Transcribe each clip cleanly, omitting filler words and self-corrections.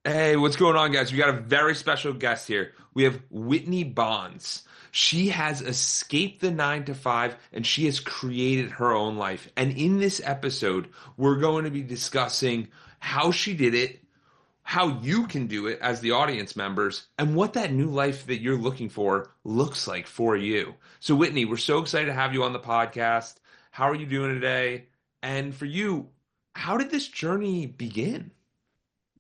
Hey, what's going on, guys? We got a very special guest here. We have Whitney Bonds. She has escaped the 9 to 5 and she has created her own life. And in this episode, we're going to be discussing how she did it, how you can do it as the audience members, and what that new life that you're looking for looks like for you. So, Whitney, we're so excited to have you on the podcast. How are you doing today? And for you, how did this journey begin?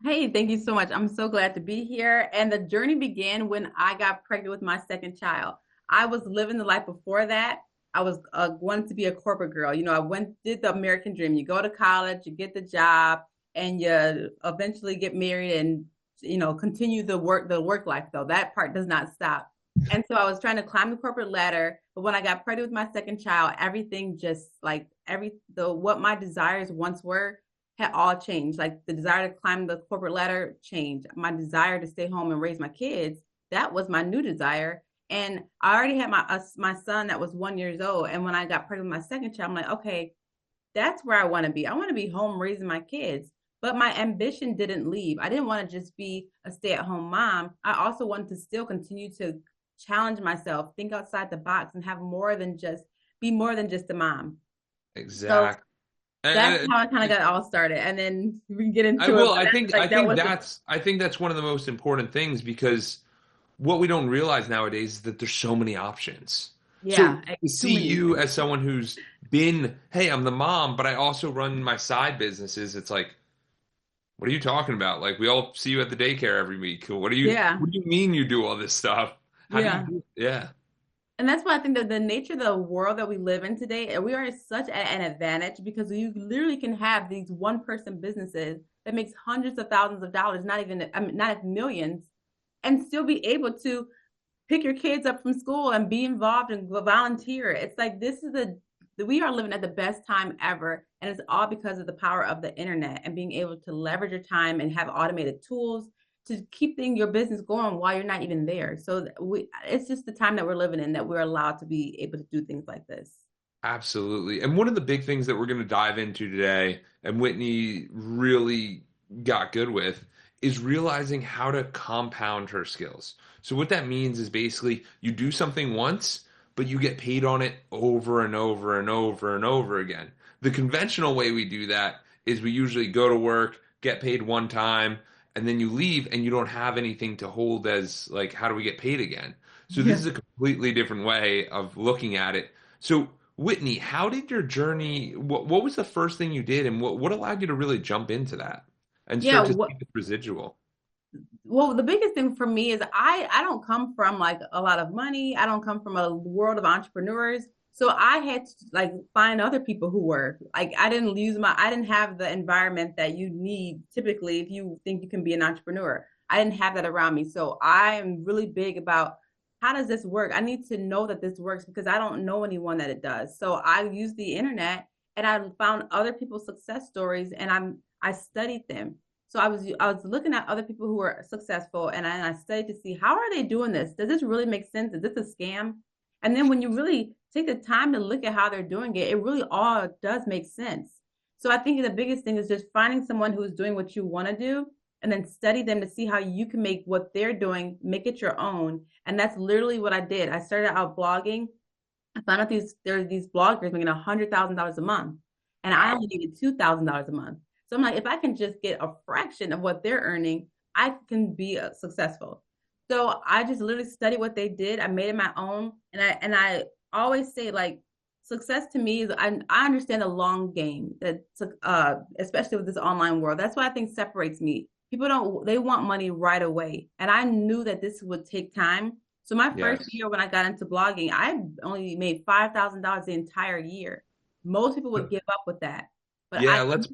Hey, thank you so much. I'm so glad to be here. And the journey began when I got pregnant with my second child. I was living the life before that. I was wanted to be a corporate girl. I did the American dream. You go to college, you get the job, and you eventually get married and, continue the work life though. That part does not stop. And so I was trying to climb the corporate ladder. But when I got pregnant with my second child, everything just like what my desires once were had all changed. Like the desire to climb the corporate ladder changed. My desire to stay home and raise my kids, that was my new desire. And I already had my son that was 1 year old. And when I got pregnant with my second child, I'm like, okay, that's where I want to be. I want to be home raising my kids. But my ambition didn't leave. I didn't want to just be a stay-at-home mom. I also wanted to still continue to challenge myself, think outside the box, and have more than just a mom. So Exactly. that's how I kind of got all started. And then we can get I into it. will. But I that's think. I like that think was the that's. I think that's one of the most important things because what we don't realize nowadays is that there's so many options. So yeah, to too see many. you as someone who's been, hey, I'm the mom, but I also run my side businesses. It's like, what are you talking about? Like we all see you at the daycare every week. What do you? Yeah, What do you mean you do all this stuff? How do you yeah. do it? Yeah. And that's why I think that the nature of the world that we live in today, we are such an advantage because you literally can have these one person businesses that makes hundreds of thousands of dollars, not even, I mean, not millions, and still be able to pick your kids up from school and be involved and volunteer. It's like this is we are living at the best time ever, and it's all because of the power of the internet and being able to leverage your time and have automated tools to keep your business going while you're not even there. So it's just the time that we're living in that we're allowed to be able to do things like this. Absolutely. And one of the big things that we're going to dive into today, and Whitney really got good with, is realizing how to compound her skills. So, what that means is basically you do something once, but you get paid on it over and over and over and over again. The conventional way we do that is we usually go to work, get paid one time, and then you leave and you don't have anything to hold as, like, how do we get paid again? So, this Yeah. is a completely different way of looking at it. So, Whitney, how did your journey, what was the first thing you did and what allowed you to really jump into that and Yeah. start to see the residual? Well, the biggest thing for me is I don't come from like a lot of money. I don't come from a world of entrepreneurs. So I had to like find other people who were like I didn't have the environment that you need typically if you think you can be an entrepreneur. I didn't have that around me. So I am really big about how does this work? I need to know that this works because I don't know anyone that it does. So I use the internet and I found other people's success stories and I studied them. So I was looking at other people who were successful and I studied to see how are they doing this? Does this really make sense? Is this a scam? And then when you really take the time to look at how they're doing it, it really all does make sense. So I think the biggest thing is just finding someone who's doing what you want to do and then study them to see how you can make what they're doing, make it your own. And that's literally what I did. I started out blogging. I found out there are these bloggers making $100,000 a month, and I Wow. only needed $2,000 a month. So I'm like, if I can just get a fraction of what they're earning, I can be successful. So I just literally studied what they did. I made it my own, and I always say like success to me is I understand the long game that especially with this online world. That's what I think separates me. People don't they want money right away, and I knew that this would take time. So my first Yes. year when I got into blogging, I only made $5,000 the entire year. Most people would give up with that, but Yeah, I let's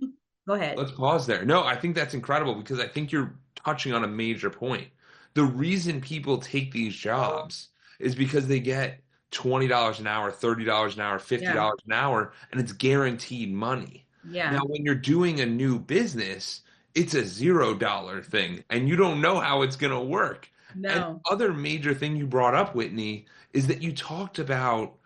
go ahead. let's pause there. No, I think that's incredible because I think you're touching on a major point. The reason people take these jobs is because they get $20 an hour, $30 an hour, Yeah, $50 an hour, and it's guaranteed money. Now, yeah, when you're doing a new business, it's a $0 thing, and you don't know how it's going to work. And no, other major thing you brought up, Whitney, is that you talked about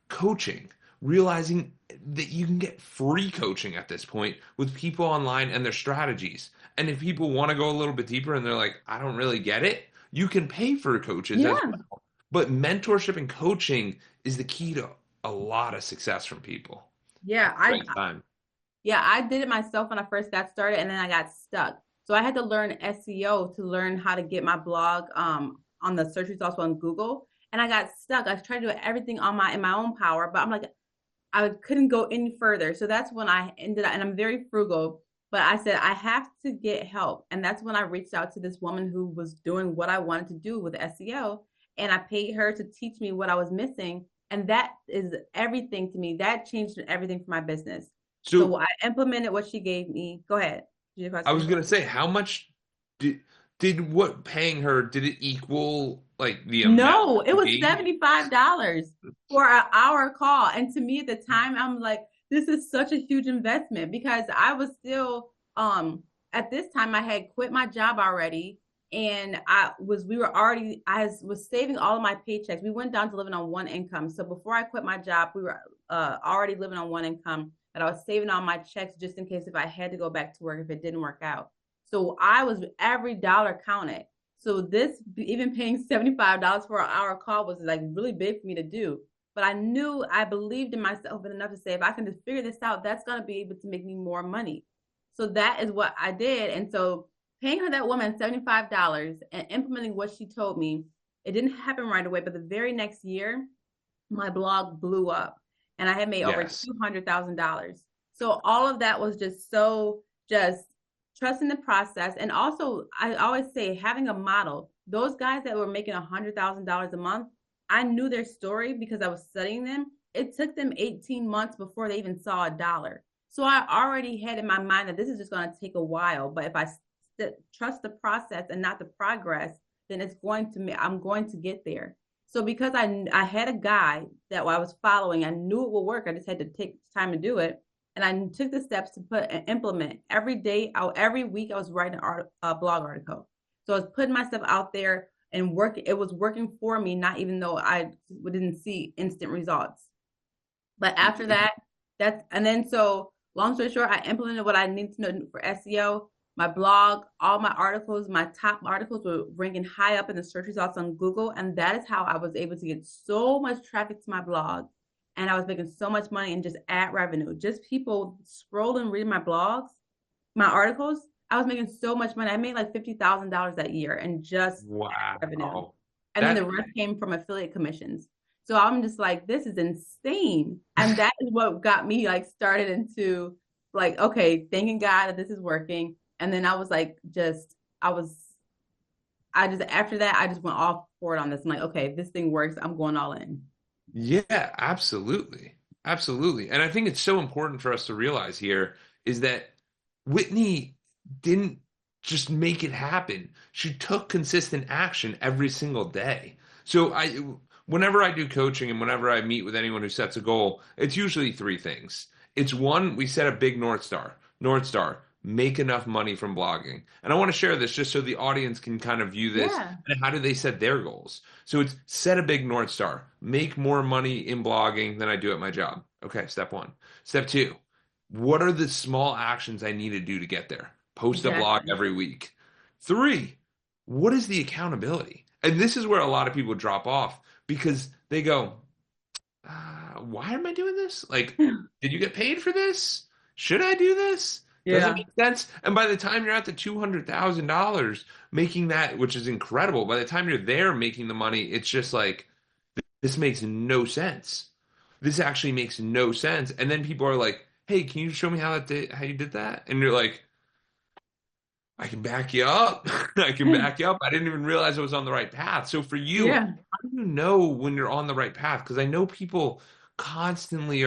coaching, realizing that you can get free coaching at this point with people online and their strategies. And if people want to go a little bit deeper and they're like, I don't really get it, you can pay for coaches as Yeah. well. But mentorship and coaching is the key to a lot of success from people. Yeah, Right time. I did it myself when I first got started, and then I got stuck. So I had to learn SEO to learn how to get my blog on the search results on Google. And I got stuck. I tried to do everything on my in my own power, but I'm like, I couldn't go any further. So that's when I ended up, and I'm very frugal, but I said, I have to get help. And that's when I reached out to this woman who was doing what I wanted to do with SEO. And I paid her to teach me what I was missing. And that is everything to me. That changed everything for my business. So So I implemented what she gave me. Go ahead. Your I question? was gonna say, how much did what paying her, did it equal like the amount No, it to was be? $75 for an hour call. And to me at the time, I'm like, this is such a huge investment because I was still at this time I had quit my job already and I was saving all of my paychecks. We went down to living on one income. So before I quit my job, we were already living on one income, but I was saving all my checks just in case if I had to go back to work if it didn't work out. So I was every dollar counted. So this even paying $75 for an hour call was like really big for me to do. But I believed in myself enough to say, if I can just figure this out, that's going to be able to make me more money. So that is what I did. And so paying her that woman $75 and implementing what she told me, it didn't happen right away. But the very next year, my blog blew up and I had made over Yes. $200,000. So all of that was just trusting the process. And also, I always say having a model. Those guys that were making $100,000 a month, I knew their story because I was studying them. It took them 18 months before they even saw a dollar. So I already had in my mind that this is just going to take a while. But if I trust the process and not the progress, then I'm going to get there. So because I had a guide that I was following, I knew it would work. I just had to take time to do it. And I took the steps to put and implement every day. Every week, I was writing a blog article. So I was putting myself out there and working. It was working for me, not even though I didn't see instant results. But after that, and then so long story short, I implemented what I needed to know for SEO. My blog, all my articles, my top articles were ranking high up in the search results on Google. And that is how I was able to get so much traffic to my blog. And I was making so much money in just ad revenue. Just people scrolling, reading my blogs, my articles. I was making so much money. I made like $50,000 that year and just ad revenue. Wow. And then the That rest came from affiliate commissions. So I'm just like, this is insane. And that is what got me like started into like, okay, thanking God that this is working. And then I was like, after that, I just went all for it on this. I'm like, okay, if this thing works, I'm going all in. Yeah, absolutely. Absolutely. And I think it's so important for us to realize here is that Whitney didn't just make it happen. She took consistent action every single day. So whenever I do coaching and whenever I meet with anyone who sets a goal, it's usually three things. It's one, we set a big North Star. North Star, make enough money from blogging. And I want to share this just so the audience can kind of view this Yeah. and how do they set their goals. So it's set a big North Star, make more money in blogging than I do at my job. Okay, step one. Step two, what are the small actions I need to do to get there? Post a blog Exactly. every week. Three, what is the accountability? And this is where a lot of people drop off because they go, why am I doing this? Like, did you get paid for this? Should I do this? Does it Yeah. make sense? And by the time you're at the $200,000 making that, which is incredible, by the time you're there making the money, it's just like, this makes no sense. This actually makes no sense. And then people are like, hey, can you show me how you did that? And you're like, I can back you up. I can back you up. I didn't even realize I was on the right path. So for you, Yeah. how do you know when you're on the right path? Because I know people constantly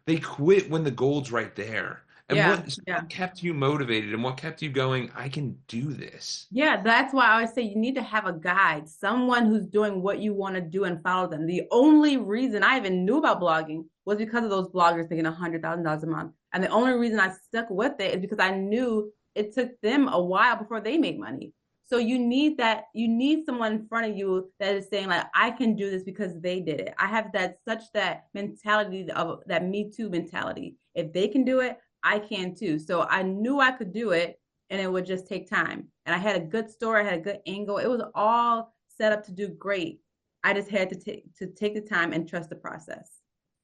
they quit when the goal's right there. And Yeah. Yeah. what kept you motivated and what kept you going, I can do this. Yeah, that's why I always say you need to have a guide, someone who's doing what you want to do and follow them. The only reason I even knew about blogging was because of those bloggers making $100,000 a month. And the only reason I stuck with it is because I knew it took them a while before they made money. So you need that, you need someone in front of you that is saying, like, I can do this because they did it. I have that such that mentality of that Me Too mentality. If they can do it, I can too. So I knew I could do it and it would just take time. And I had a good story, I had a good angle. It was all set up to do great. I just had to take the time and trust the process.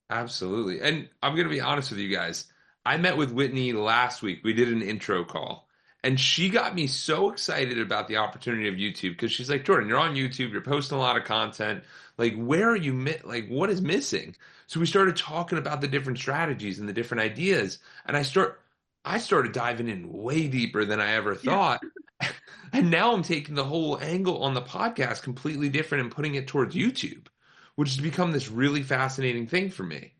Absolutely. And I'm going to be honest with you guys. I met with Whitney last week. We did an intro call, and she got me so excited about the opportunity of YouTube because she's like, Jordan, you're on YouTube, you're posting a lot of content. Like, where are you, like, what is missing? So we started talking about the different strategies and the different ideas, and I started diving in way deeper than I ever Yeah. thought. And now I'm taking the whole angle on the podcast completely different and putting it towards YouTube, which has become this really fascinating thing for me.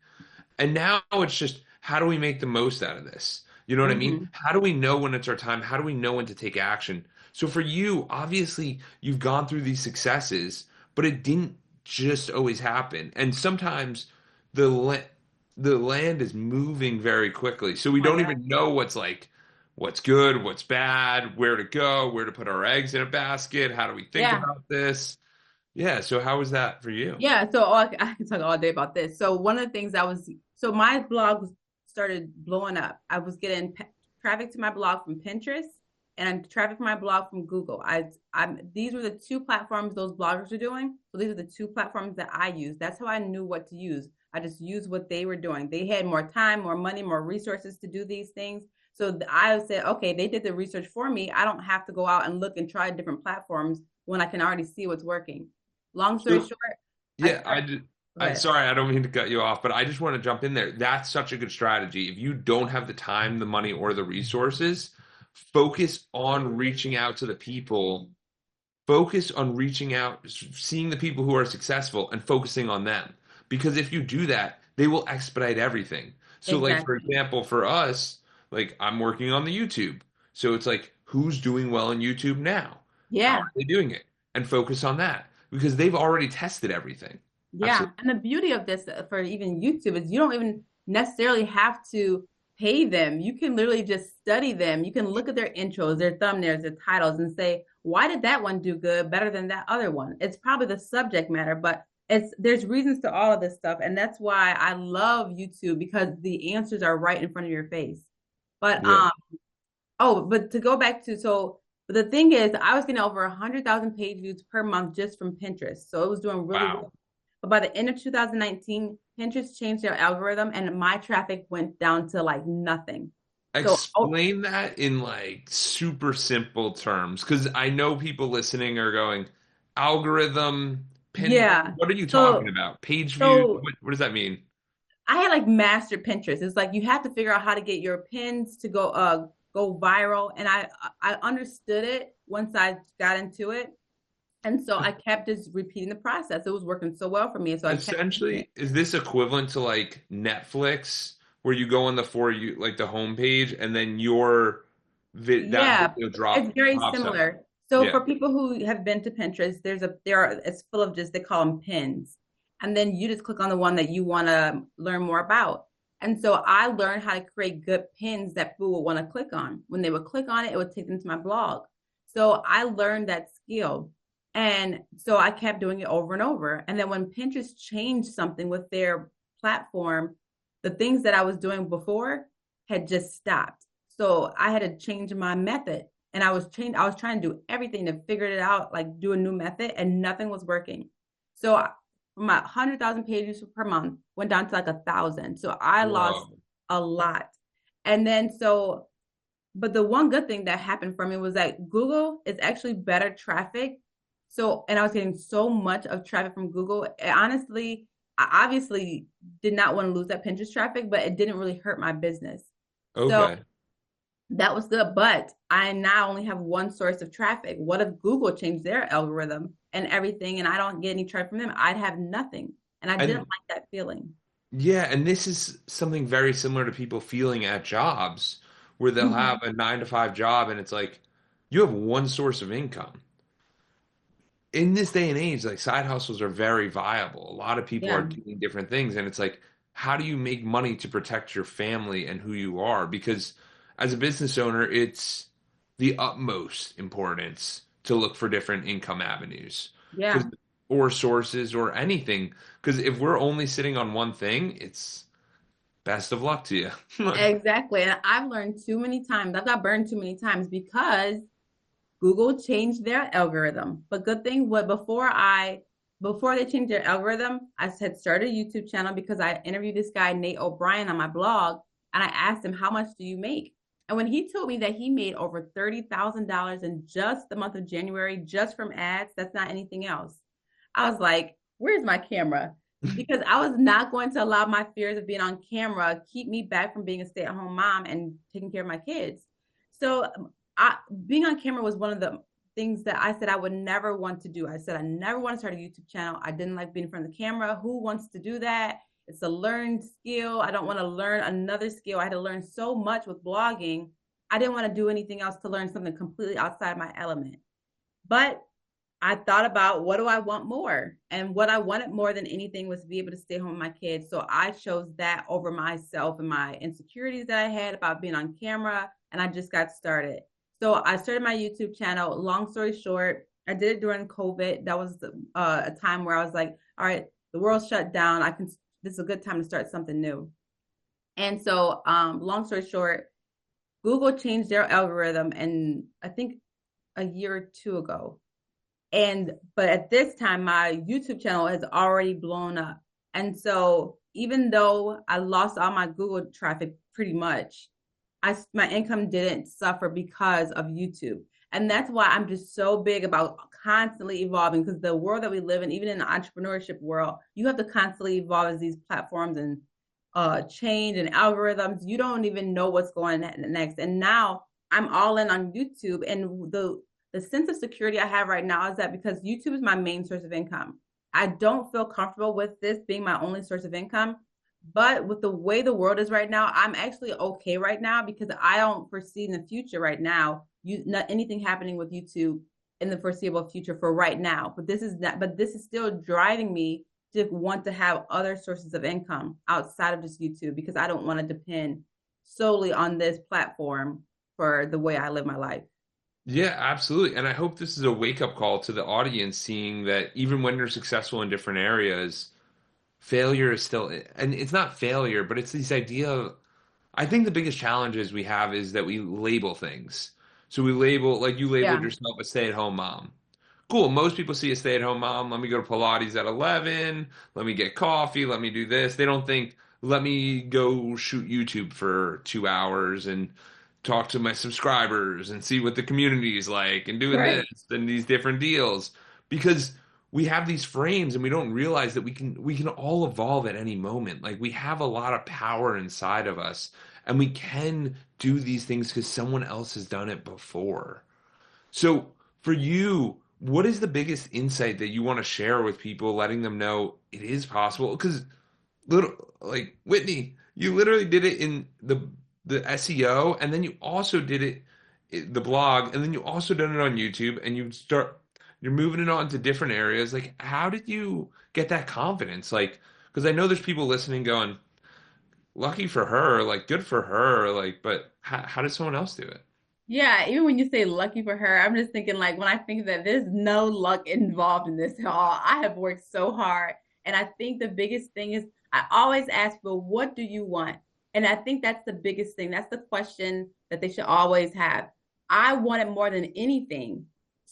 And now it's just how do we make the most out of this? You know what I mean? Mm-hmm. How do we know when it's our time? How do we know when to take action? So for you, obviously, you've gone through these successes, but it didn't just always happen. And sometimes the la- the land is moving very quickly. So we Oh my don't God. even know what's good, what's bad, where to go, where to put our eggs in a basket, how do we think Yeah. about this? Yeah, so how was that for you? Yeah, so I can talk all day about this. So one of the things so my blog started blowing up. I was getting traffic to my blog from Pinterest and traffic from my blog from Google. These were the two platforms those bloggers were doing. So these are the two platforms that I use. That's how I knew what to use. I just used what they were doing. They had more time, more money, more resources to do these things. So I said, okay, they did the research for me. I don't have to go out and look and try different platforms when I can already see what's working. Long story So short, I yeah, started. Go ahead. sorry, I don't mean to cut you off, but I just want to jump in there. That's such a good strategy. If you don't have the time, the money, or the resources, focus on reaching out to the people. Focus on reaching out, seeing the people who are successful and focusing on them. Because if you do that, they will expedite everything. So, like, for Exactly. example, for us, like, I'm working on the YouTube. So it's like, who's doing well on YouTube now? How Yeah. are they doing it? And focus on that because they've already tested everything. Yeah. Absolutely. And the beauty of this for even YouTube is you don't even necessarily have to pay them. You can literally just study them. You can look at their intros, their thumbnails, their titles, and say, why did that one do good better than that other one? It's probably the subject matter, but there's reasons to all of this stuff. And that's why I love YouTube because the answers are right in front of your face. But Yeah. but to go back to the thing is, I was getting over 100,000 page views per month just from Pinterest, so it was doing really Wow. well. But by the end of 2019, Pinterest changed their algorithm, and my traffic went down to like nothing. So, Explain that in like super simple terms because I know people listening are going, algorithm, pin, yeah. what are you talking So, about? Page views? so What does that mean? I had like mastered Pinterest. It's like you have to figure out how to get your pins to go viral, and I understood it once I got into it. And so I kept just repeating the process. It was working so well for me. So I kept doing it. Essentially, is this equivalent to like Netflix where you go on the for you like the homepage and then that Yeah, video it's very pops up? similar. So Yeah. for people who have been to Pinterest, it's full of just they call them pins. And then you just click on the one that you want to learn more about. And so I learned how to create good pins that people would want to click on. When they would click on it, it would take them to my blog. So I learned that skill. And so I kept doing it over and over. And then when Pinterest changed something with their platform, the things that I was doing before had just stopped. So I had to change my method. And I was trying to do everything to figure it out, like do a new method, and nothing was working. So my 100,000 pages per month went down to like 1,000. So I lost Whoa. a lot. And then but the one good thing that happened for me was that Google is actually better traffic. So, and I was getting so much of traffic from Google. Honestly, I obviously did not want to lose that Pinterest traffic, but it didn't really hurt my business. So Okay. that was good. But I now only have one source of traffic. What if Google changed their algorithm and everything and I don't get any traffic from them? I'd have nothing. And I didn't And like that feeling. yeah, and this is something very similar to people feeling at jobs where they'll have Mhm. a 9 to 5 job and it's like you have one source of income. In this day and age, like side hustles are very viable. A lot of people are Yeah. doing different things, and it's like, how do you make money to protect your family and who you are? Because as a business owner, it's the utmost importance to look for different income avenues. Yeah. 'Cause- or sources or anything. Because if we're only sitting on one thing, it's best of luck to you. Exactly. And I've learned too many times, I've got burned too many times because Google changed their algorithm. But good thing what before they changed their algorithm, I had started a YouTube channel because I interviewed this guy, Nate O'Brien, on my blog, and I asked him, how much do you make? And when he told me that he made over $30,000 in just the month of January, just from ads, that's not anything else. I was like, where's my camera? Because I was not going to allow my fears of being on camera keep me back from being a stay-at-home mom and taking care of my kids. So being on camera was one of the things that I said I would never want to do. I said I never want to start a YouTube channel. I didn't like being in front of the camera. Who wants to do that? It's a learned skill. I don't want to learn another skill. I had to learn so much with blogging. I didn't want to do anything else to learn something completely outside my element. But I thought about what do I want more? And what I wanted more than anything was to be able to stay home with my kids. So I chose that over myself and my insecurities that I had about being on camera. And I just got started. So I started my YouTube channel. Long story short, I did it during COVID. That was a time where I was like, all right, the world's shut down. This is a good time to start something new. And so, long story short, Google changed their algorithm, and I think a year or two ago. But at this time, my YouTube channel has already blown up. And so even though I lost all my Google traffic pretty much, my income didn't suffer because of YouTube. And that's why I'm just so big about constantly evolving, because the world that we live in, even in the entrepreneurship world, you have to constantly evolve as these platforms and change and algorithms. You don't even know what's going next. And now I'm all in on YouTube, and the sense of security I have right now is that because YouTube is my main source of income, I don't feel comfortable with this being my only source of income. But with the way the world is right now, I'm actually okay right now because I don't foresee in the future right now not anything happening with YouTube in the foreseeable future for right now. But this is still driving me to want to have other sources of income outside of just YouTube, because I don't want to depend solely on this platform for the way I live my life. Yeah, absolutely. And I hope this is a wake-up call to the audience, seeing that even when you're successful in different areas, failure is still, and it's not failure, but it's this idea of, I think the biggest challenges we have is that we label things. So we label, like you labeled Yeah, yourself a stay-at-home mom. Cool. Most people see a stay-at-home mom. Let me go to Pilates at 11. Let me get coffee. Let me do this. They don't think, let me go shoot YouTube for 2 hours and talk to my subscribers and see what the community is like and doing right. this and these different deals. Because we have these frames and we don't realize that we can all evolve at any moment. Like we have a lot of power inside of us, and we can do these things because someone else has done it before. So for you, what is the biggest insight that you want to share with people, letting them know it is possible? Because little like Whitney, you literally did it in the SEO, and then you also did it the blog, and then you also done it on YouTube, and you're moving it on to different areas. Like, how did you get that confidence? Like, because I know there's people listening going, lucky for her, like good for her, like, but how did someone else do it? Yeah, even when you say lucky for her, I'm just thinking like when I think that there's no luck involved in this at all. I have worked so hard. And I think the biggest thing is I always ask, well, what do you want? And I think that's the biggest thing. That's the question that they should always have. I wanted more than anything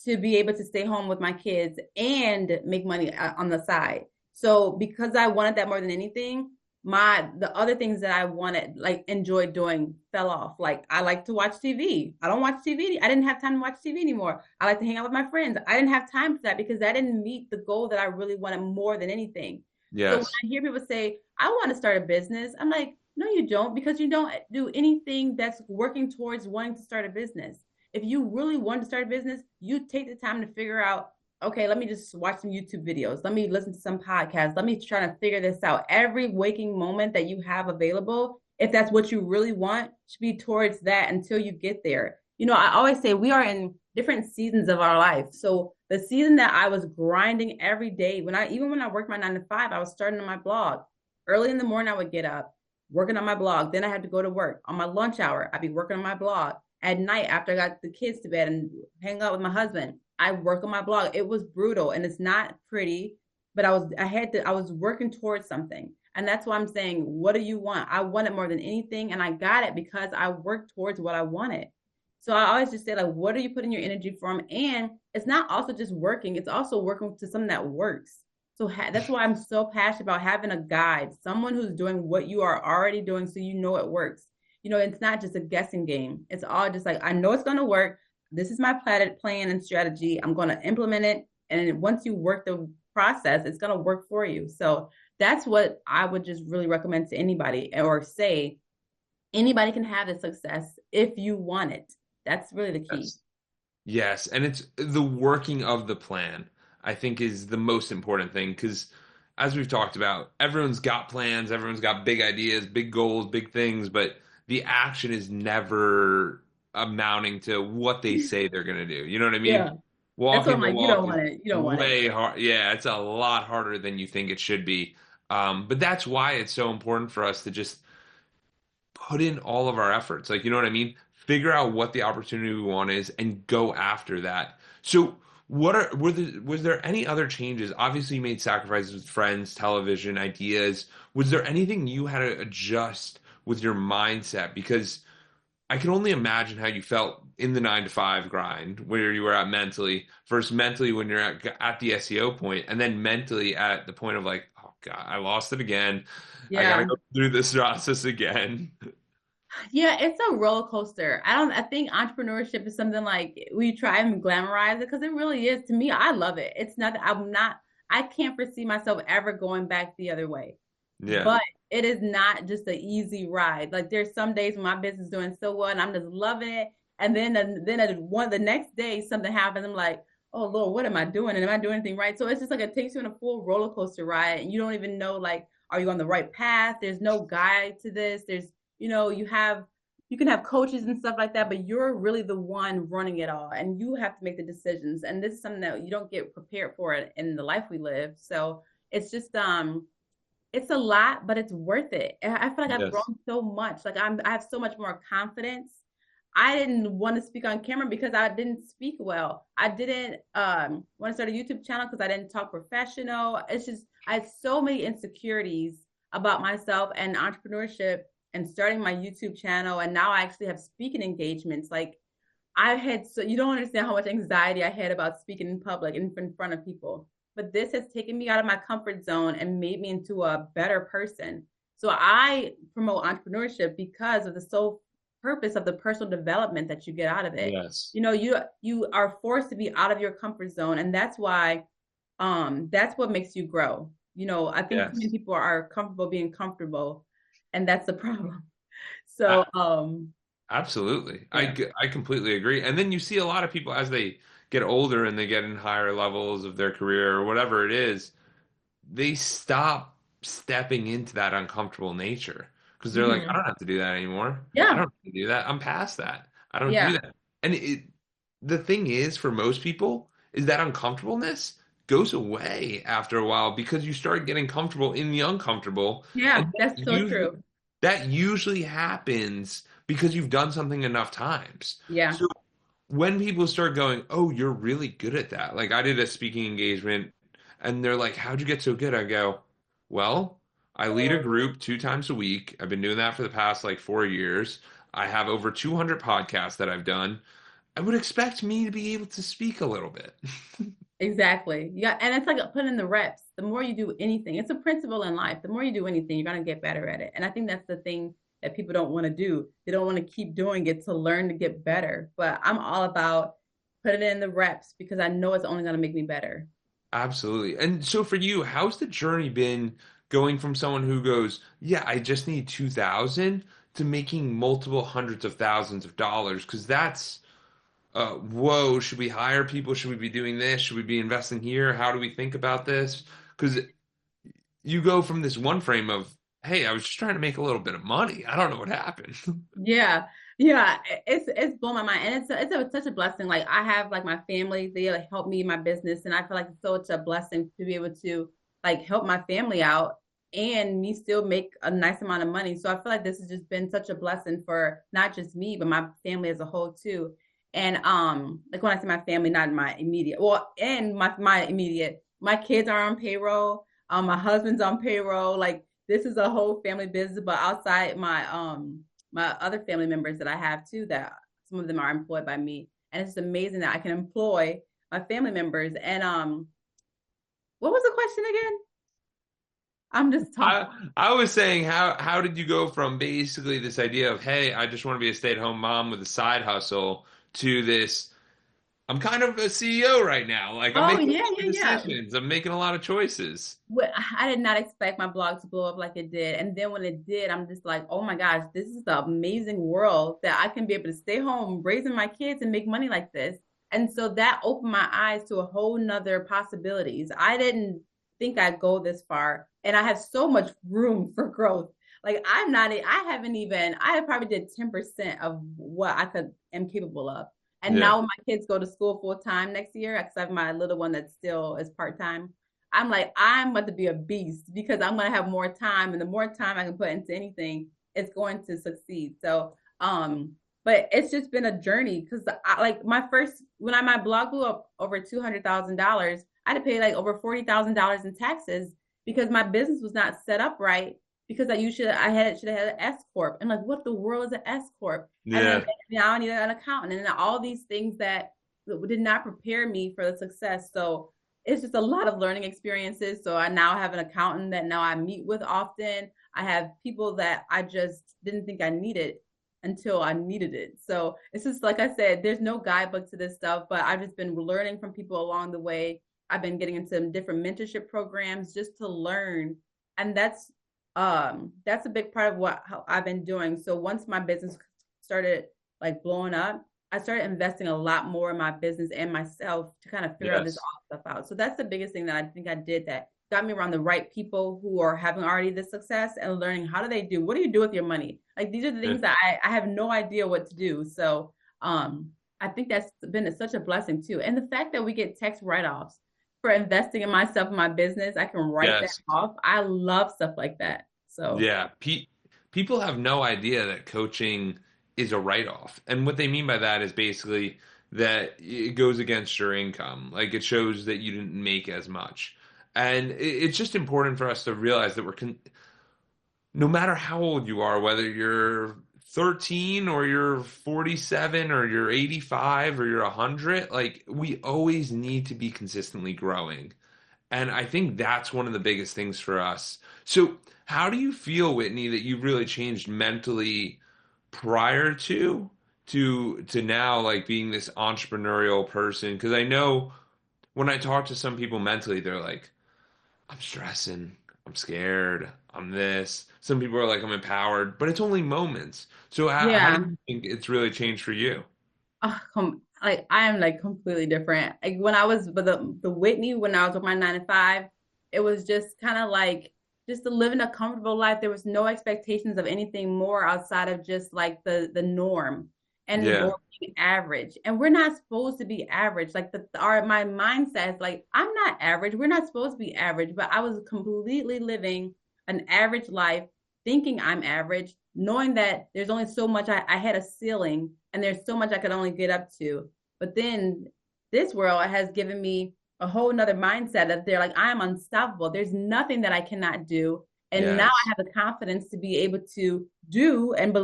to be able to stay home with my kids and make money on the side. So because I wanted that more than anything, the other things that I wanted, like enjoyed doing, fell off. Like I like to watch TV. I don't watch TV. I didn't have time to watch TV anymore. I like to hang out with my friends. I didn't have time for that because that didn't meet the goal that I really wanted more than anything. So when Yes. I hear people say, I want to start a business, I'm like, no, you don't, because you don't do anything that's working towards wanting to start a business. If you really want to start a business, you take the time to figure out, okay, let me just watch some YouTube videos. Let me listen to some podcasts. Let me try to figure this out. Every waking moment that you have available, if that's what you really want, should be towards that until you get there. You know, I always say we are in different seasons of our life. So the season that I was grinding every day, even when I worked my 9 to 5, I was starting on my blog. Early in the morning, I would get up, working on my blog. Then I had to go to work. On my lunch hour, I'd be working on my blog. At night, after I got the kids to bed and hang out with my husband, I work on my blog. It was brutal and it's not pretty, but I was working towards something. And that's why I'm saying, what do you want? I want it more than anything. And I got it because I worked towards what I wanted. So I always just say, like, what are you putting your energy from? And it's not also just working, it's also working to something that works. So that's why I'm so passionate about having a guide, someone who's doing what you are already doing so you know it works. It's not just a guessing game. It's all just like, I know it's going to work. This is my plan and strategy. I'm going to implement it. And once you work the process, it's going to work for you. So that's what I would just really recommend to anybody, or say anybody can have the success if you want it. That's really the key. Yes. Yes, and it's the working of the plan, I think, is the most important thing because, as we've talked about, everyone's got plans, everyone's got big ideas, big goals, big things, but the action is never amounting to what they say they're going to do. You know what I mean? Yeah. That's what I'm Walking the like, you don't walk is want it. You don't want it. way hard. Yeah, it's a lot harder than you think it should be. But that's why it's so important for us to just put in all of our efforts. Like, you know what I mean? Figure out what the opportunity we want is and go after that. So, was there any other changes? Obviously, you made sacrifices with friends, television, ideas. Was there anything you had to adjust with your mindset? Because I can only imagine how you felt in the 9 to 5 grind, where you were at mentally, first mentally when you're at the SEO point, and then mentally at the point of like, oh God, I lost it again. I got to Yeah. go through this process again. Yeah, it's a roller coaster. I think entrepreneurship is something like we try and glamorize it because it really is. To me, I love it. It's not, I can't foresee myself ever going back the other way. Yeah. But it is not just an easy ride. Like there's some days when my business is doing so well and I'm just loving it. And then the next day something happens. I'm like, oh Lord, what am I doing? And am I doing anything right? So it's just like it takes you on a full roller coaster ride and you don't even know, like, are you on the right path? There's no guide to this. You can have coaches and stuff like that, but you're really the one running it all and you have to make the decisions. And this is something that you don't get prepared for in the life we live. So it's just it's a lot, but it's worth it. I feel like I've Yes. grown so much. Like I have so much more confidence. I didn't want to speak on camera because I didn't speak well. I didn't want to start a YouTube channel because I didn't talk professional. It's just I had so many insecurities about myself and entrepreneurship and starting my YouTube channel. And now I actually have speaking engagements. Like I had, so you don't understand how much anxiety I had about speaking in public in front of people. But this has taken me out of my comfort zone and made me into a better person. So I promote entrepreneurship because of the sole purpose of the personal development that you get out of it. Yes. You are forced to be out of your comfort zone, and that's why that's what makes you grow. I think too many Yes. people are comfortable being comfortable, and that's the problem. So A- Absolutely. yeah. I completely agree. And then you see a lot of people as they get older and they get in higher levels of their career or whatever it is, they stop stepping into that uncomfortable nature because they're like, I Hmm. don't have to do that anymore. I Yeah. don't have to do that. I'm past that. I don't do Yeah. that. And the thing is, for most people, is that uncomfortableness goes away after a while because you start getting comfortable in the uncomfortable, Yeah, and that's so true. that usually happens because you've done something enough times. Yeah. So when people start going, "Oh, you're really good at that." Like I did a speaking engagement and they're like, "How'd you get so good?" I go, "Well, I lead a group 2 times a week. I've been doing that for the past like 4 years. I have over 200 podcasts that I've done. I would expect me to be able to speak a little bit." Exactly. Yeah. And it's like putting in the reps. The more you do anything, it's a principle in life. The more you do anything, you're going to get better at it. And I think that's the thing that people don't want to do. They don't want to keep doing it to learn to get better. But I'm all about putting in the reps because I know it's only going to make me better. Absolutely. And so for you, how's the journey been going from someone who goes, "Yeah, I just need 2,000 to making multiple hundreds of thousands of dollars?" Because that's whoa, should we hire people? Should we be doing this? Should we be investing here? How do we think about this? Because you go from this one frame of, hey, I was just trying to make a little bit of money. I don't know what happened. Yeah. Yeah. It's blown my mind. And such a blessing. Like I have like my family, they like help me in my business. And I feel like it's such a blessing to be able to like help my family out and me still make a nice amount of money. So I feel like this has just been such a blessing for not just me, but my family as a whole too. And like when I say my family, not my immediate, well, and my immediate, my kids are on payroll. My husband's on payroll. Like this is a whole family business. But outside my other family members that I have too, that some of them are employed by me, and it's just amazing that I can employ my family members. And what was the question again? I'm just talking. I was saying how did you go from basically this idea of, hey, I just want to be a stay-at-home mom with a side hustle to this, I'm kind of a CEO right now. Like I'm Oh making a yeah, lot of yeah, yeah. decisions. I'm making a lot of choices. I did not expect my blog to blow up like it did. And then when it did, I'm just like, oh my gosh, this is the amazing world that I can be able to stay home, raising my kids and make money like this. And so that opened my eyes to a whole nother possibilities. I didn't think I'd go this far. And I have so much room for growth. Like I haven't even, I have probably did 10% of what am capable of. And Yeah. now when my kids go to school full time next year, because I have my little one that still is part time, I'm like, I'm about to be a beast because I'm going to have more time, and the more time I can put into anything, it's going to succeed. So, but it's just been a journey because I like my blog blew up over $200,000, I had to pay like over $40,000 in taxes because my business was not set up right. Because should have had an S corp, and like, what the world is an S corp? And then Yeah. now I need an accountant, and then all these things that did not prepare me for the success. So it's just a lot of learning experiences. So I now have an accountant that now I meet with often. I have people that I just didn't think I needed until I needed it. So it's just like I said, there's no guidebook to this stuff, but I've just been learning from people along the way. I've been getting into different mentorship programs just to learn. And that's a big part of how I've been doing. So once my business started like blowing up, I started investing a lot more in my business and myself to kind of figure out this Yes. all stuff out. So that's the biggest thing that I think I did that got me around the right people who are having already the success and learning what do you do with your money? Like these are the Yeah. things that I have no idea what to do. So I think that's been such a blessing too. And the fact that we get tax write-offs for investing in myself and my business, I can write that Yes. off. I love stuff like that. So Yeah. People have no idea that coaching is a write-off. And what they mean by that is basically that it goes against your income. Like it shows that you didn't make as much. And it's just important for us to realize that no matter how old you are, whether you're 13 or you're 47 or you're 85 or you're 100, like we always need to be consistently growing. And I think that's one of the biggest things for us. So, how do you feel, Whitney, that you've really changed mentally prior to now, like being this entrepreneurial person? Because I know when I talk to some people mentally, they're like, I'm stressing, I'm scared, I'm this. Some people are like, I'm empowered, but it's only moments. So, how do yeah, you think it's really changed for you? like I am like completely different. Like when I was but the Whitney when I was with my 9 to 5, it was just kind of like just to live in a comfortable life. There was no expectations of anything more outside of just like the norm and Yeah. or being average. And we're not supposed to be average. Like my mindset is like I'm not average. We're not supposed to be average. But I was completely living an average life, thinking I'm average, knowing that there's only so much I had a ceiling and there's so much I could only get up to. But then this world has given me a whole nother mindset that they're like, I am unstoppable. There's nothing that I cannot do. And now I Yes. have the confidence to be able to do and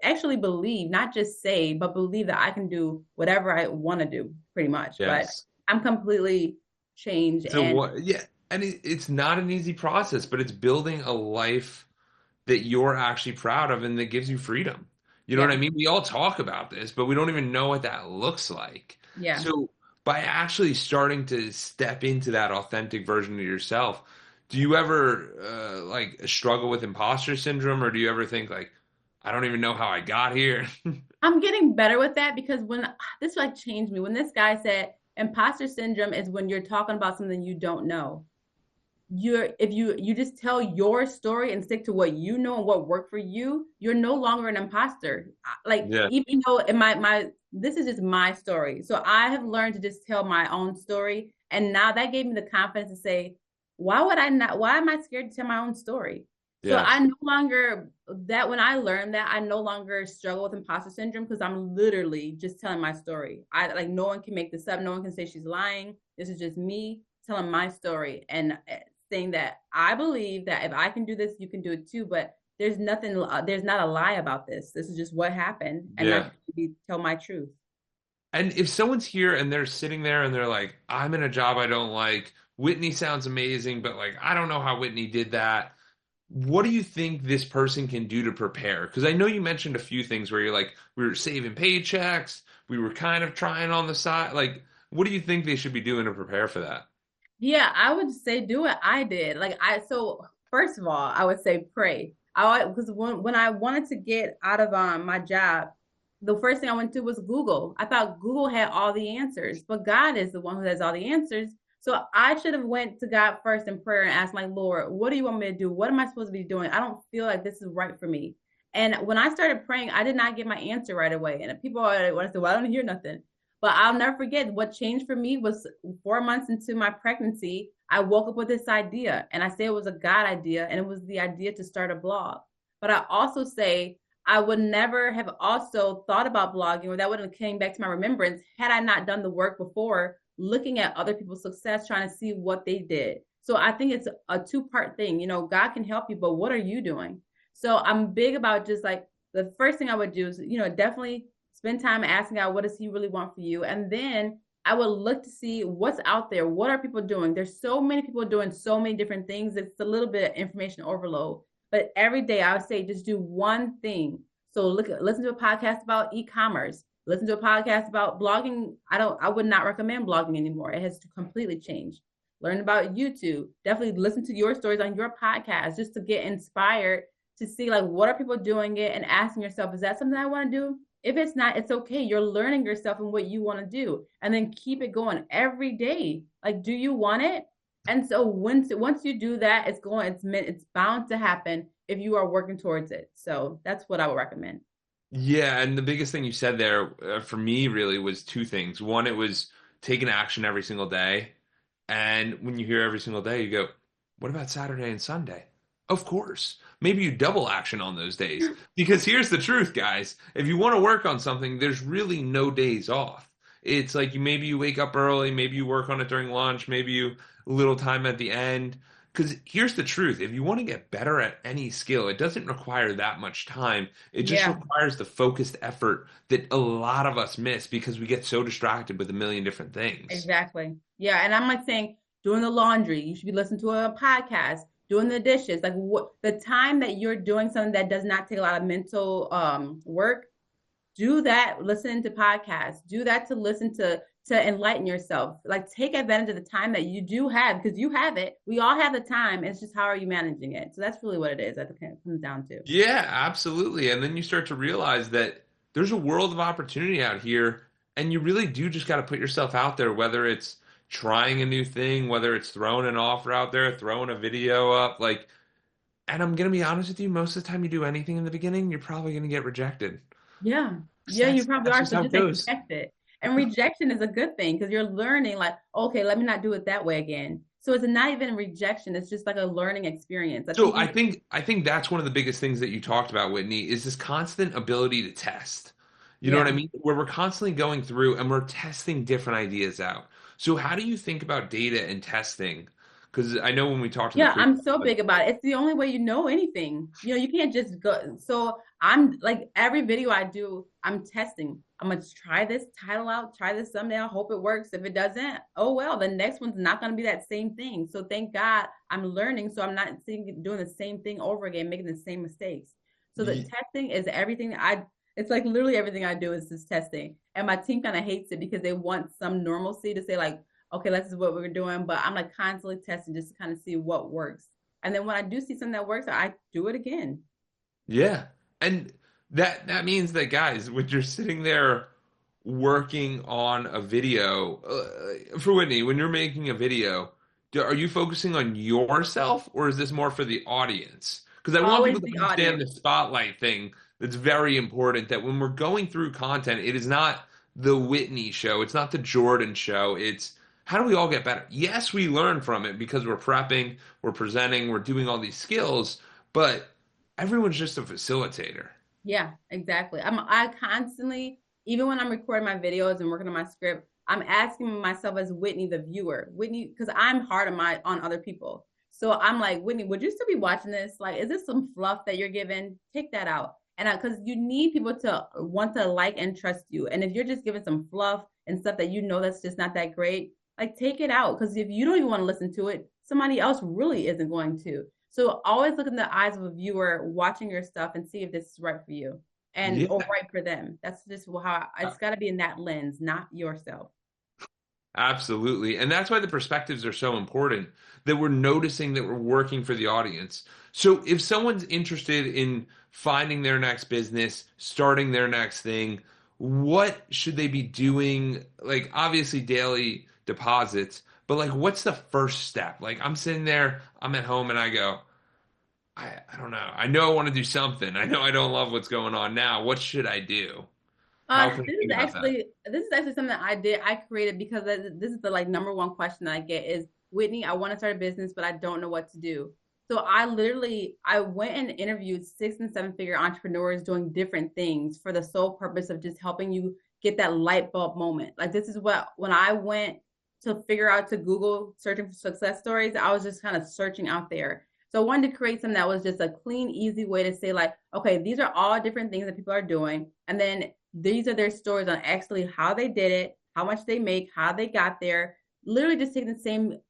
actually believe, not just say, but believe that I can do whatever I want to do, pretty much. But Yes. I'm completely changed. So And what? Yeah, and it's not an easy process, but it's building a life that you're actually proud of and that gives you freedom. You know what I yeah, mean? We all talk about this, but we don't even know what that looks like. yeah. So by actually starting to step into that authentic version of yourself, do you ever like struggle with imposter syndrome, or do you ever think like, I don't even know how I got here? I'm getting better with that because when this like changed me, when this guy said imposter syndrome is when you're talking about something you don't know. If you just tell your story and stick to what you know and what worked for you, you're no longer an imposter. Like Yeah. even though in my this is just my story. So I have learned to just tell my own story. And now that gave me the confidence to say, why am I scared to tell my own story? So Yeah. I no longer that when I learned that I no longer struggle with imposter syndrome because I'm literally just telling my story. I like no one can make this up. No one can say she's lying. This is just me telling my story and saying that I believe that if I can do this, you can do it too. But there's nothing. There's not a lie about this. This is just what happened, and I Yeah. can tell my truth. And if someone's here and they're sitting there and they're like, I'm in a job I don't like, Whitney sounds amazing, but like, I don't know how Whitney did that. What do you think this person can do to prepare? Because I know you mentioned a few things where you're like, we were saving paychecks, we were kind of trying on the side. Like, what do you think they should be doing to prepare for that? Yeah, I would say do what I did. So first of all, I would say pray. I because when I wanted to get out of my job, the first thing I went to was Google. I thought Google had all the answers, but God is the one who has all the answers. So I should have went to God first in prayer and asked my Lord, what do you want me to do? What am I supposed to be doing? I don't feel like this is right for me. And when I started praying, I did not get my answer right away. And people already want to say, well, I don't hear nothing. But I'll never forget what changed for me was 4 months into my pregnancy. I woke up with this idea, and I say it was a God idea, and it was the idea to start a blog. But I also say I would never have also thought about blogging, or that wouldn't have came back to my remembrance had I not done the work before, looking at other people's success, trying to see what they did. So I think it's a two-part thing. You know, God can help you, but what are you doing? So I'm big about just like the first thing I would do is, definitely spend time asking God, what does He really want for you? And then I would look to see what's out there. What are people doing? There's so many people doing so many different things. It's a little bit of information overload. But every day I would say just do one thing. So listen to a podcast about e-commerce. Listen to a podcast about blogging. I would not recommend blogging anymore. It has completely changed. Learn about YouTube. Definitely listen to your stories on your podcast just to get inspired to see like what are people doing it and asking yourself, is that something I want to do? If it's not, it's okay. You're learning yourself and what you want to do, and then keep it going every day. Like, do you want it? And so once you do that, it's bound to happen if you are working towards it. So that's what I would recommend. Yeah, and the biggest thing you said there for me really was two things. One, it was taking action every single day. And when you hear every single day, you go, what about Saturday and Sunday? Of course. Maybe you double action on those days. Because here's the truth, guys. If you want to work on something, there's really no days off. It's like maybe you wake up early, maybe you work on it during lunch, maybe you a little time at the end. Because here's the truth. If you want to get better at any skill, it doesn't require that much time. It just Yeah, requires the focused effort that a lot of us miss because we get so distracted with a million different things. exactly. Yeah, and I'm like saying doing the laundry, you should be listening to a podcast, doing the dishes, like what the time that you're doing something that does not take a lot of mental work, do that listening to podcasts, do that to listen to enlighten yourself, like take advantage of the time that you do have because you have it, we all have the time, it's just how are you managing it. So that's really what it is that it comes down to. Yeah, absolutely. And then you start to realize that there's a world of opportunity out here, and you really do just got to put yourself out there, whether it's trying a new thing, whether it's throwing an offer out there, throwing a video up, like, and I'm gonna be honest with you, most of the time you do anything in the beginning, you're probably gonna get rejected. Yeah. So Yeah, you probably that's are. just So how it just goes. expect it. And rejection is a good thing because you're learning, like, okay, let me not do it that way again. So it's not even rejection, it's just like a learning experience. I So think I think that's one of the biggest things that you talked about, Whitney, is this constant ability to test. You know what I yeah. mean? Where we're constantly going through and we're testing different ideas out. So how do you think about data and testing? Because I know when we talked in the Yeah, pre, I'm so big about it. It's the only way you know anything. You can't just go. So I'm like every video I do, I'm testing. I'm gonna try this title out, try this thumbnail, hope it works. If it doesn't, oh well, the next one's not gonna be that same thing. So thank God I'm learning, so I'm not doing the same thing over again, making the same mistakes. So the testing is everything. It's like literally everything I do is just testing, and my team kind of hates it because they want some normalcy to say like, okay, this is what we're doing. But I'm like constantly testing just to kind of see what works. And then when I do see something that works, I do it again. yeah. And that means that guys, when you're sitting there working on a video, for Whitney, when you're making a video, are you focusing on yourself or is this more for the audience? Because I want Always people to the understand audience. the spotlight thing that's very important, that when we're going through content, it is not the Whitney show, it's not the Jordan show, it's how do we all get better? Yes, we learn from it because we're prepping, we're presenting, we're doing all these skills, but everyone's just a facilitator. Yeah, exactly. I constantly, even when I'm recording my videos and working on my script, I'm asking myself as Whitney, the viewer, Whitney, because I'm hard on my on other people. So I'm like, Whitney, would you still be watching this? Like, is this some fluff that you're giving? Take that out. And because you need people to want to like and trust you. And if you're just giving some fluff and stuff that you know that's just not that great, like take it out. Because if you don't even want to listen to it, somebody else really isn't going to. So always look in the eyes of a viewer watching your stuff and see if this is right for you and or Yeah. right for them. That's just how it's got to be in that lens, not yourself. Absolutely. And that's why the perspectives are so important that we're noticing that we're working for the audience. So if someone's interested in finding their next business, starting their next thing, what should they be doing? Like, obviously, daily deposits, but like, what's the first step? Like, I'm sitting there, I'm at home, and I go, I don't know. I know I want to do something. I know I don't love what's going on now. What should I do? How can I think about that? This is actually something that I did. I created because this is the like number one question that I get is Whitney, I want to start a business, but I don't know what to do. So I went and interviewed 6 and 7 figure entrepreneurs doing different things for the sole purpose of just helping you get that light bulb moment. Like this is what when I went to figure out to Google searching for success stories, I was just kind of searching out there. So I wanted to create something that was just a clean, easy way to say like, okay, these are all different things that people are doing, and then these are their stories on actually how they did it, how much they make, how they got there. Literally just taking the same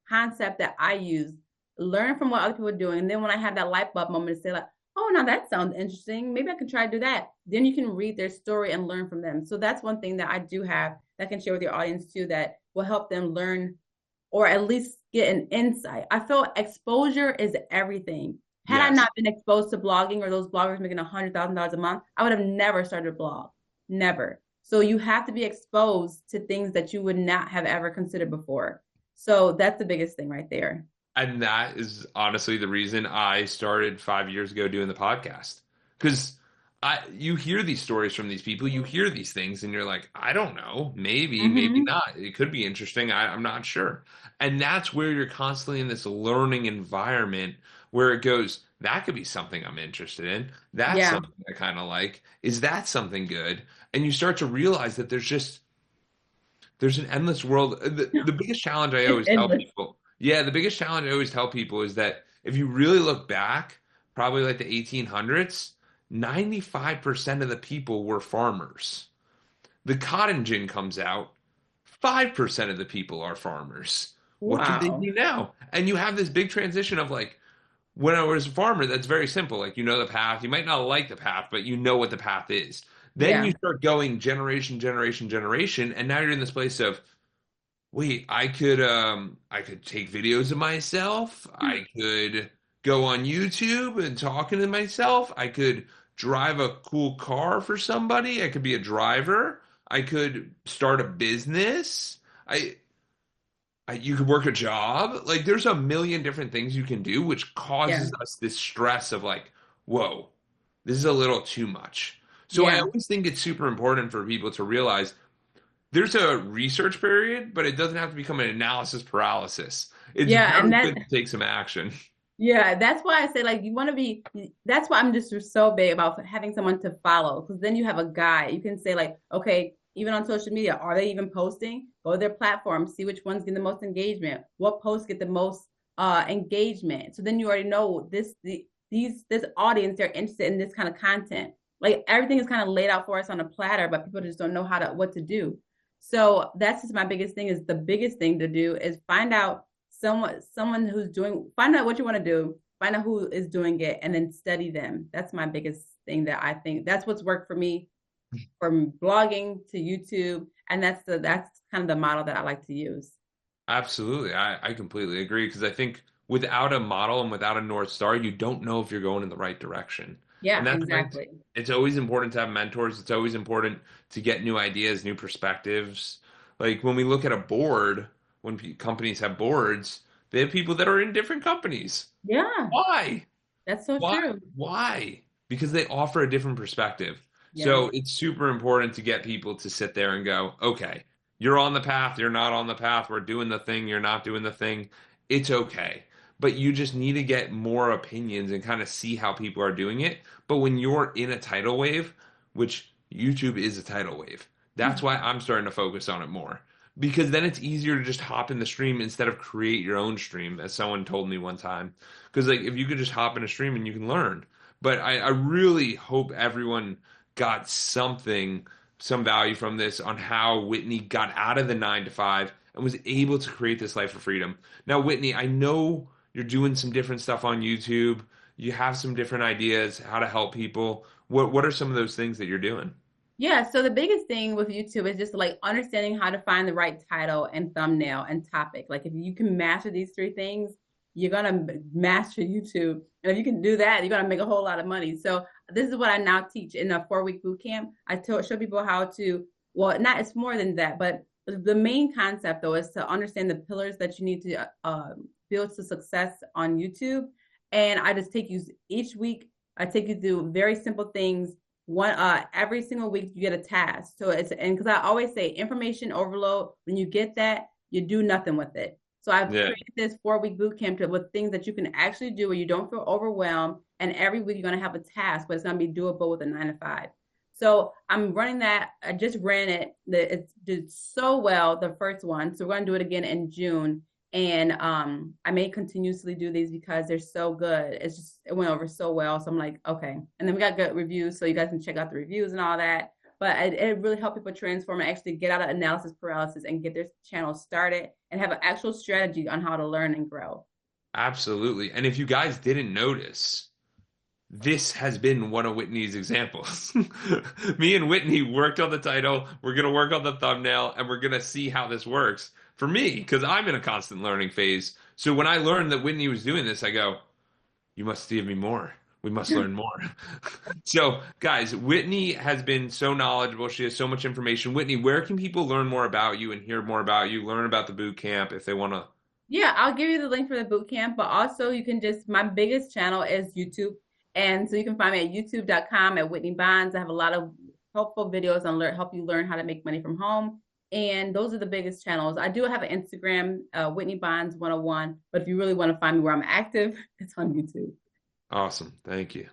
concept that I use, learn from what other people are doing. And then when I have that light bulb moment to say like, oh, now that sounds interesting. Maybe I can try to do that. Then you can read their story and learn from them. So that's one thing that I do have that I can share with your audience too, that will help them learn or at least get an insight. I feel exposure is everything. Had I Yes. not been exposed to blogging or those bloggers making $100,000 a month, I would have never started a blog. Never. So you have to be exposed to things that you would not have ever considered before. So that's the biggest thing right there. And that is honestly the reason I started 5 years ago doing the podcast. Because you hear these stories from these people, you hear these things, and you're like, I don't know, maybe, maybe Mm-hmm. not. It could be interesting. I'm not sure. And that's where you're constantly in this learning environment where it goes, that could be something I'm interested in. That's Yeah. something I kind of like. Is that something good? And you start to realize that there's an endless world. The biggest challenge I It's always tell endless. people, yeah, the biggest challenge I always tell people is that if you really look back, probably like the 1800s, 95% of the people were farmers. The cotton gin comes out, 5% of the people are farmers. What could they Wow. be now? And you have this big transition of like, when I was a farmer, that's very simple. Like, you know the path. You might not like the path, but you know what the path is. Then you Yeah. start going generation, generation, generation, and now you're in this place of, wait, I could take videos of myself. I could go on YouTube and talking to myself. I could drive a cool car for somebody. I could be a driver. I could start a business. I you could work a job. Like there's a million different things you can do, which Yeah. causes us this stress of like, whoa, this is a little too much. So I Yeah. always think it's super important for people to realize there's a research period, but it doesn't have to become an analysis paralysis. It's Yeah. And very that good to take some action. Yeah, that's why I say like you want to be. That's why I'm just so big about having someone to follow because then you have a guide. You can say like, okay, even on social media, are they even posting? Go to their platform, see which ones get the most engagement. What posts get the most engagement? So then you already know this audience they're interested in this kind of content. Like everything is kind of laid out for us on a platter, but people just don't know how to what to do. So that's just my biggest thing. Is the biggest thing to do is find out someone who's doing find out what you want to do, find out who is doing it, and then study them. That's my biggest thing that I think that's what's worked for me from blogging to YouTube, and that's kind of the model that I like to use. Absolutely. I completely agree because I think without a model and without a North Star, you don't know if you're going in the right direction. And Yeah, that's why exactly. it's always important to have mentors. It's always important to get new ideas, new perspectives. Like when we look at a board, when companies have boards, they have people that are in different companies. Yeah, Why? that's so Why? true. Why? Because they offer a different perspective. Yeah, So it's super important to get people to sit there and go, okay, you're on the path, you're not on the path, we're doing the thing, you're not doing the thing. It's okay. but you just need to get more opinions and kind of see how people are doing it. But when you're in a tidal wave, which YouTube is a tidal wave, that's why I'm starting to focus on it more. Because then it's easier to just hop in the stream instead of create your own stream, as someone told me one time. Because like if you could just hop in a stream and you can learn. But I really hope everyone got something, some value from this on how Whitney got out of the 9 to 5 and was able to create this life of freedom. Now, Whitney, I know you're doing some different stuff on YouTube. You have some different ideas how to help people. What are some of those things that you're doing? Yeah, so the biggest thing with YouTube is just like understanding how to find the right title and thumbnail and topic. Like if you can master these three things, you're gonna master YouTube. And if you can do that, you're gonna make a whole lot of money. So this is what I now teach in a 4-week boot camp. Show people how to, well, not it's more than that, but the main concept though is to understand the pillars that you need to build to success on YouTube. And I just take you each week. I take you through very simple things one every single week you get a task. So it's, and because I always say information overload, when you get that you do nothing with it. So I've Yeah, created this 4-week boot camp with things that you can actually do where you don't feel overwhelmed, and every week you're going to have a task, but it's going to be doable with a 9 to 5. So I'm running that. I just ran it. It did so well, the first one, so we're going to do it again in June. And I may continuously do these because they're so good. It's just, it went over so well. So I'm like, okay. And then we got good reviews, so you guys can check out the reviews and all that. But it really helped people transform and actually get out of analysis paralysis and get their channel started and have an actual strategy on how to learn and grow. absolutely. And if you guys didn't notice, this has been one of Whitney's examples. Me and Whitney worked on the title. We're going to work on the thumbnail and we're going to see how this works for me because I'm in a constant learning phase. So when I learned that Whitney was doing this, I go, you must give me more. We must learn more. So, guys, Whitney has been so knowledgeable. She has so much information. Whitney, where can people learn more about you and hear more about you, learn about the boot camp if they want to? Yeah, I'll give you the link for the boot camp, but also you can just, my biggest channel is YouTube. And so you can find me at youtube.com at Whitney Bonds. I have a lot of helpful videos on help you learn how to make money from home. And those are the biggest channels. I do have an Instagram, Whitney Bonds 101, but if you really want to find me where I'm active, it's on YouTube. Awesome. Thank you.